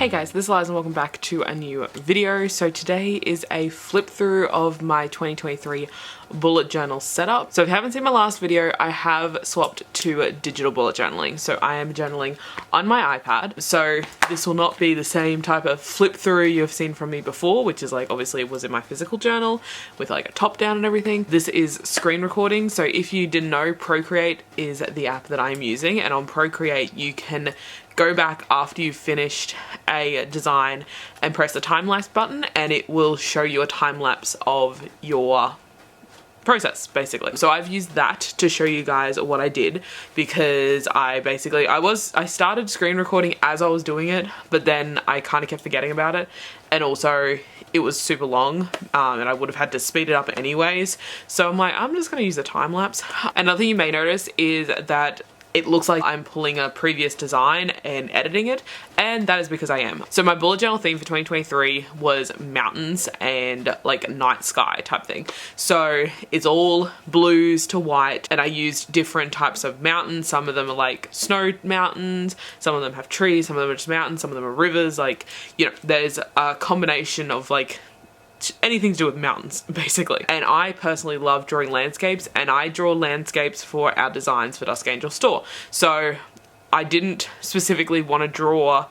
Hey guys, this is Eliza and welcome back to a new video. So today is a flip through of my 2023 bullet journal setup. So if you haven't seen my last video, I have swapped to digital bullet journaling. So I am journaling on my iPad. So this will not be the same type of flip through you've seen from me before, which is like obviously it was in my physical journal with like a top down and everything. This is screen recording. So if you didn't know, Procreate is the app that I'm using, and on Procreate you can go back after you've finished a design and press the time-lapse button, and it will show you a time-lapse of your process, basically. So I've used that to show you guys what I did, because I started screen recording as I was doing it, but then I kind of kept forgetting about it, and also it was super long, and I would have had to speed it up anyways. So I'm like, I'm just gonna use the time-lapse. Another thing you may notice is that it looks like I'm pulling a previous design and editing it, and that is because I am. So my bullet journal theme for 2023 was mountains and like night sky type thing. So it's all blues to white, and I used different types of mountains. Some of them are like snow mountains, some of them have trees, some of them are just mountains, some of them are rivers. Like, you know, there's a combination of like anything to do with mountains, basically. And I personally love drawing landscapes, and I draw landscapes for our designs for Dusk store. So I didn't specifically want to draw,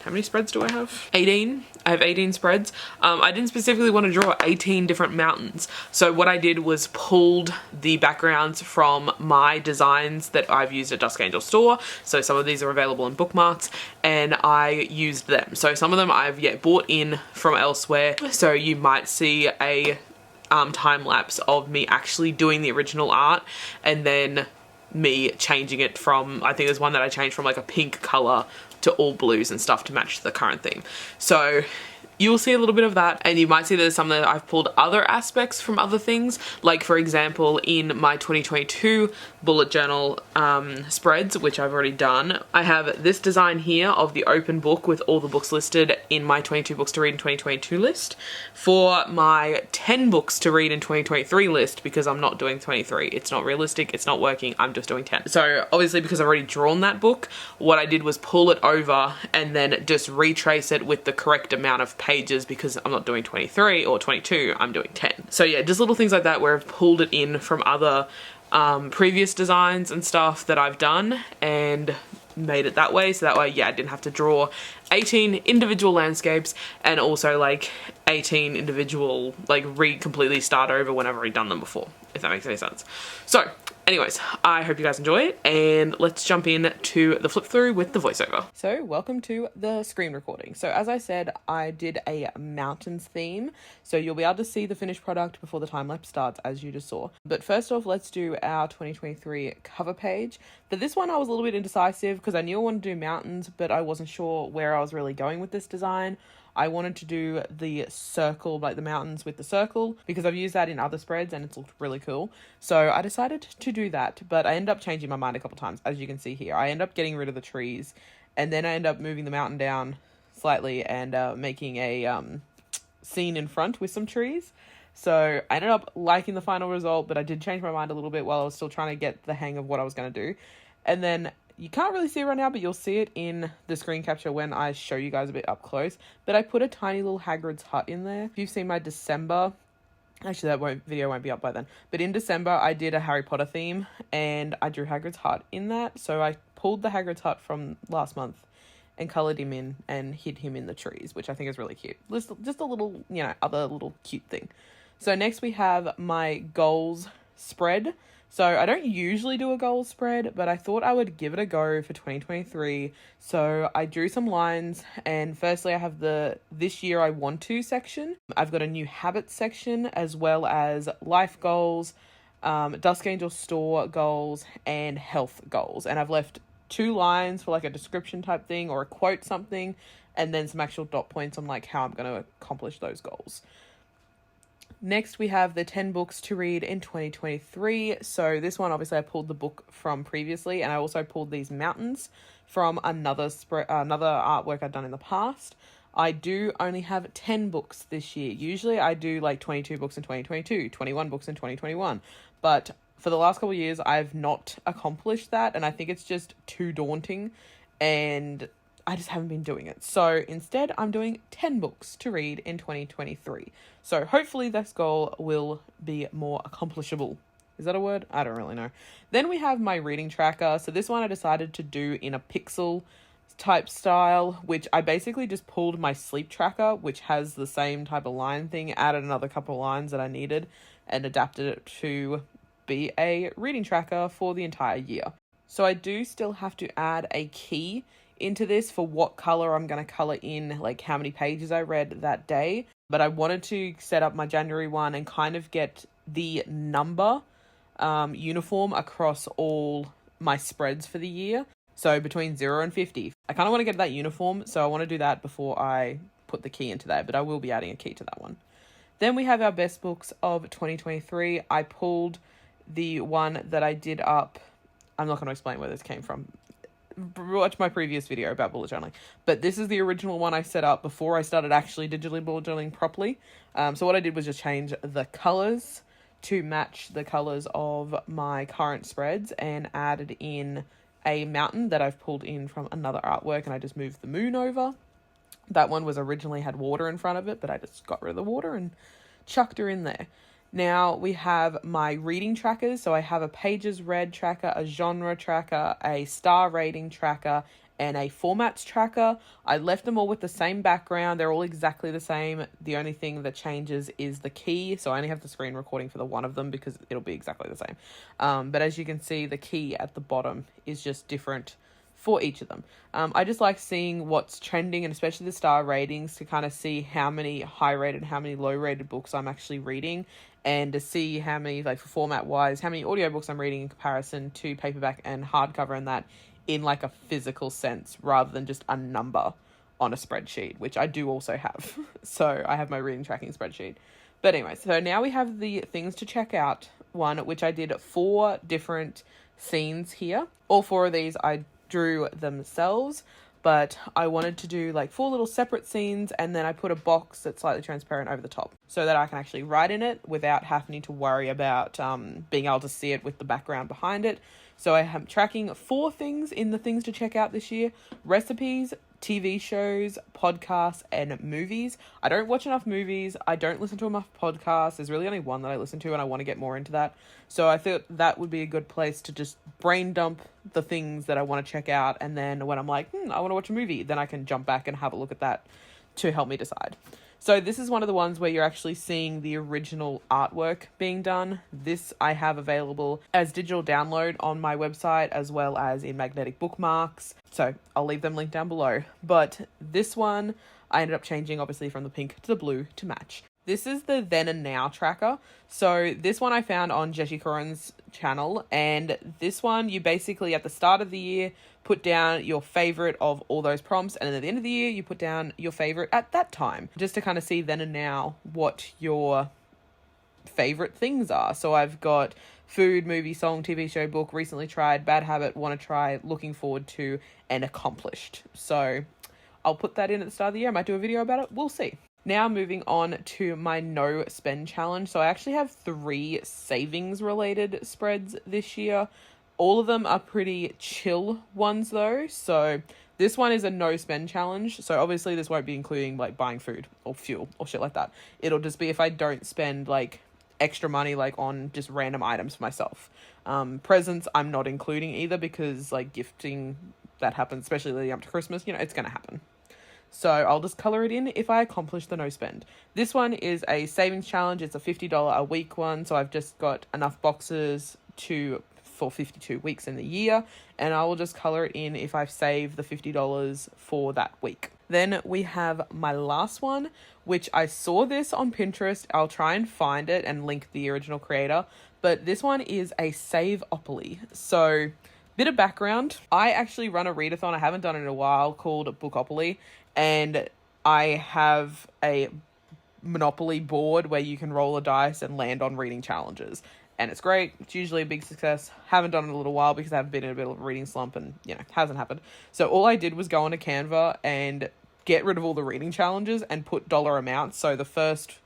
how many spreads do I have? 18. I have 18 spreads. I didn't specifically want to draw 18 different mountains. So what I did was pulled the backgrounds from my designs that I've used at Dusk store. So some of these are available in Bookmarks, and I used them. So some of them I've yet bought in from elsewhere. So you might see a time lapse of me actually doing the original art, and then me changing it from, I think there's one that I changed from like a pink color to all blues and stuff to match the current theme. So you'll see a little bit of that, and you might see there's some that I've pulled other aspects from other things. Like for example, in my 2022 bullet journal spreads, which I've already done, I have this design here of the open book with all the books listed in my 22 books to read in 2022 list. For my 10 books to read in 2023 list, because I'm not doing 23, it's not realistic, it's not working, I'm just doing 10. So obviously because I've already drawn that book, what I did was pull it over and then just retrace it with the correct amount of pages, because I'm not doing 23 or 22, I'm doing 10. So yeah, just little things like that where I've pulled it in from other previous designs and stuff that I've done and made it that way. So that way, yeah, I didn't have to draw 18 individual landscapes and also like 18 individual, like completely start over whenever I'd done them before, if that makes any sense. So anyways, I hope you guys enjoy it, and let's jump in to the flip through with the voiceover. So welcome to the screen recording. So as I said, I did a mountains theme, so you'll be able to see the finished product before the time lapse starts, as you just saw. But first off, let's do our 2023 cover page. For this one, I was a little bit indecisive because I knew I wanted to do mountains, but I wasn't sure where I was really going with this design. I wanted to do the circle, like the mountains with the circle, because I've used that in other spreads and it's looked really cool. So I decided to do that, but I ended up changing my mind a couple times, as you can see here. I ended up getting rid of the trees, and then I ended up moving the mountain down slightly and making a scene in front with some trees. So I ended up liking the final result, but I did change my mind a little bit while I was still trying to get the hang of what I was going to do. And then you can't really see it right now, but you'll see it in the screen capture when I show you guys a bit up close. But I put a tiny little Hagrid's hut in there. If you've seen my December, actually that video won't be up by then, but in December I did a Harry Potter theme and I drew Hagrid's hut in that. So I pulled the Hagrid's hut from last month and coloured him in and hid him in the trees, which I think is really cute. Just a little, you know, other little cute thing. So next we have my goals spread. So I don't usually do a goals spread, but I thought I would give it a go for 2023. So I drew some lines, and firstly I have the this year I want to section. I've got a new habits section, as well as life goals, Dusk store goals, and health goals. And I've left 2 lines for like a description type thing or a quote something, and then some actual dot points on like how I'm going to accomplish those goals. Next, we have the 10 books to read in 2023. So this one, obviously, I pulled the book from previously, and I also pulled these mountains from another artwork I've done in the past. I do only have 10 books this year. Usually, I do like 22 books in 2022, 21 books in 2021. But for the last couple of years, I've not accomplished that, and I think it's just too daunting. And I just haven't been doing it. So instead, I'm doing 10 books to read in 2023. So hopefully this goal will be more accomplishable. Is that a word? I don't really know. Then we have my reading tracker. So this one I decided to do in a pixel type style, which I basically just pulled my sleep tracker, which has the same type of line thing, added another couple of lines that I needed, and adapted it to be a reading tracker for the entire year. So I do still have to add a key into this for what color I'm going to color in, like how many pages I read that day. But I wanted to set up my January one and kind of get the number uniform across all my spreads for the year. So between 0 and 50. I kind of want to get that uniform, so I want to do that before I put the key into that, but I will be adding a key to that one. Then we have our best books of 2023. I pulled the one that I did up. I'm not going to explain where this came from. Watch my previous video about bullet journaling. But this is the original one I set up before I started actually digitally bullet journaling properly. So what I did was just change the colors to match the colors of my current spreads and added in a mountain that I've pulled in from another artwork, and I just moved the moon over. That one was originally had water in front of it, but I just got rid of the water and chucked her in there. Now we have my reading trackers. So I have a pages read tracker, a genre tracker, a star rating tracker, and a formats tracker. I left them all with the same background. They're all exactly the same. The only thing that changes is the key. So I only have the screen recording for the one of them because it'll be exactly the same. But as you can see, the key at the bottom is just different for each of them. I just like seeing what's trending, and especially the star ratings, to kind of see how many high rated, how many low rated books I'm actually reading, and to see how many, like for format wise, how many audiobooks I'm reading in comparison to paperback and hardcover, and that in like a physical sense rather than just a number on a spreadsheet, which I do also have. So I have my reading tracking spreadsheet. But anyway, so now we have the things to check out one, which I did 4 different scenes here. All 4 of these I drew themselves, but I wanted to do like 4 little separate scenes, and then I put a box that's slightly transparent over the top so that I can actually write in it without having to worry about being able to see it with the background behind it. So I am tracking 4 things in the things to check out this year: recipes, TV shows, podcasts, and movies. I don't watch enough movies. I don't listen to enough podcasts. There's really only one that I listen to, and I want to get more into that. So I thought that would be a good place to just brain dump the things that I want to check out. And then when I'm like, I want to watch a movie, then I can jump back and have a look at that to help me decide. So this is one of the ones where you're actually seeing the original artwork being done. This I have available as digital download on my website as well as in magnetic bookmarks. So I'll leave them linked down below. But this one I ended up changing obviously from the pink to the blue to match. This is the then and now tracker. So this one I found on Jessie Curran's channel, and this one you basically at the start of the year put down your favorite of all those prompts, and then at the end of the year you put down your favorite at that time, just to kind of see then and now what your favorite things are. So I've got food, movie, song, TV show, book, recently tried, bad habit, want to try, looking forward to, and accomplished. So I'll put that in at the start of the year. I might do a video about it. We'll see. Now moving on to my no spend challenge. So I actually have 3 savings related spreads this year. All of them are pretty chill ones though. So this one is a no spend challenge. So obviously this won't be including like buying food or fuel or shit like that. It'll just be if I don't spend like extra money like on just random items for myself. Presents I'm not including either, because like gifting, that happens, especially leading up to Christmas, you know, it's going to happen. So I'll just color it in if I accomplish the no spend. This one is a savings challenge. It's a $50 a week one. So I've just got enough boxes for 52 weeks in the year, and I will just color it in if I've saved the $50 for that week. Then we have my last one, which I saw this on Pinterest. I'll try and find it and link the original creator, but this one is a Save-opoly. So bit of background, I actually run a readathon, I haven't done it in a while, called Bookopoly, and I have a Monopoly board where you can roll a dice and land on reading challenges. And it's great. It's usually a big success. Haven't done it in a little while because I've been in a bit of a reading slump and, you know, hasn't happened. So all I did was go onto Canva and get rid of all the reading challenges and put dollar amounts. So the first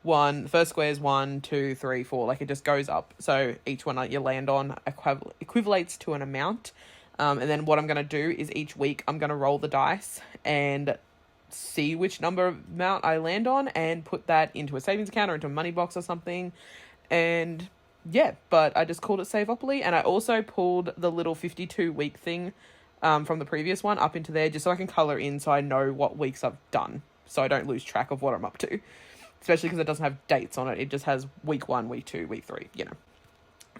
square is 1, 2, 3, 4. Like it just goes up. So each one you land on equivalates to an amount. And then what I'm going to do is each week I'm going to roll the dice and see which amount I land on and put that into a savings account or into a money box or something. And yeah, but I just called it Saveopoly, and I also pulled the little 52-week thing from the previous one up into there just so I can colour in so I know what weeks I've done, so I don't lose track of what I'm up to, especially because it doesn't have dates on it. It just has week 1, week 2, week 3, you know.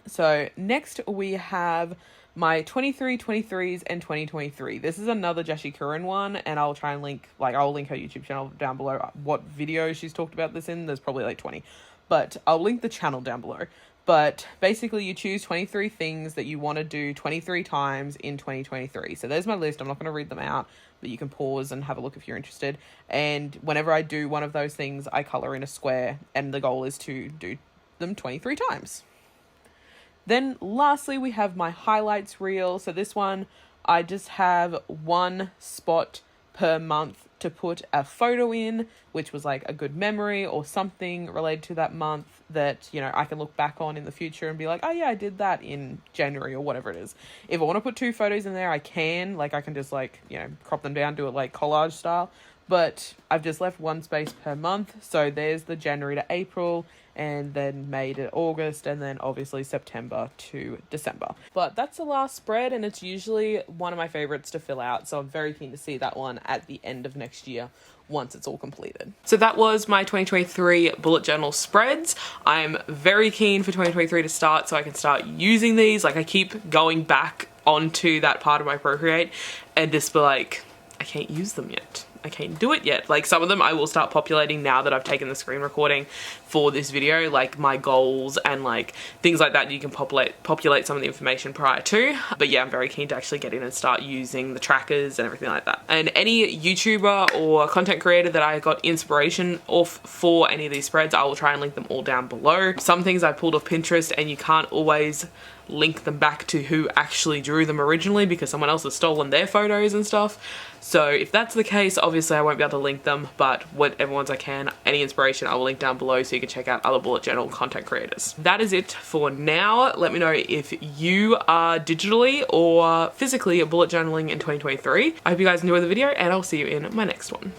So next we have my 23, 23s, and 2023. This is another Jashi Curran one, and I'll try and link her YouTube channel down below. What video she's talked about this in, there's probably like 20, but I'll link the channel down below. But basically you choose 23 things that you want to do 23 times in 2023. So there's my list. I'm not going to read them out, but you can pause and have a look if you're interested. And whenever I do one of those things, I colour in a square, and the goal is to do them 23 times. Then lastly, we have my highlights reel. So this one, I just have one spot per month to put a photo in, which was like a good memory or something related to that month that, you know, I can look back on in the future and be like, oh yeah, I did that in January or whatever it is. If I want to put 2 photos in there, I can. Like, I can just like, you know, crop them down, do it like collage style. But I've just left one space per month. So there's the January to April, and then May to August, and then obviously September to December. But that's the last spread, and it's usually one of my favorites to fill out. So I'm very keen to see that one at the end of next year once it's all completed. So that was my 2023 bullet journal spreads. I'm very keen for 2023 to start so I can start using these. Like, I keep going back onto that part of my Procreate and just be like, I can't use them yet. I can't do it yet. Like, some of them I will start populating now that I've taken the screen recording for this video, like my goals and like things like that. You can populate some of the information prior to, but yeah, I'm very keen to actually get in and start using the trackers and everything like that. And any YouTuber or content creator that I got inspiration off for any of these spreads, I will try and link them all down below. Some things I pulled off Pinterest, and you can't always link them back to who actually drew them originally because someone else has stolen their photos and stuff. So if that's the case, obviously I won't be able to link them, but whatever ones I can, any inspiration, I will link down below so you can check out other bullet journal content creators. That is it for now. Let me know if you are digitally or physically bullet journaling in 2023. I hope you guys enjoyed the video, and I'll see you in my next one.